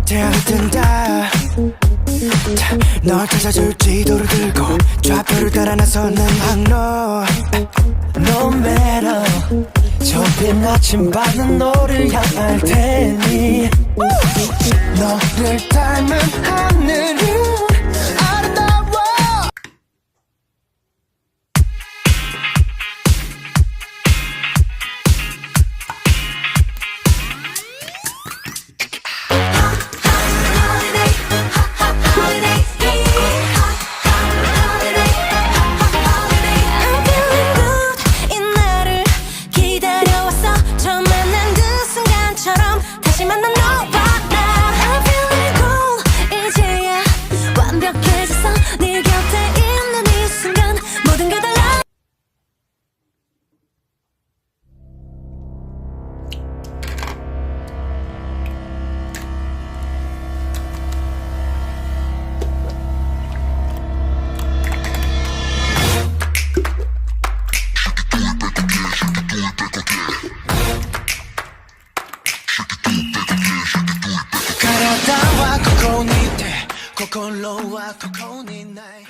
대학을 뜬다. 널 찾아줄 지도를 들고 좌표를 따라 나서는 항로. No matter 좁힌 아침밤은 너를 향할 테니 너를 닮은 하늘은 아름다워. 다시 만난 너와 나 I'm feeling cool 이제야 완벽해졌어 네 곁에 있는 이 순간 모든 게 달라. 가라다와 코코니 때 코코로와 코코니 나이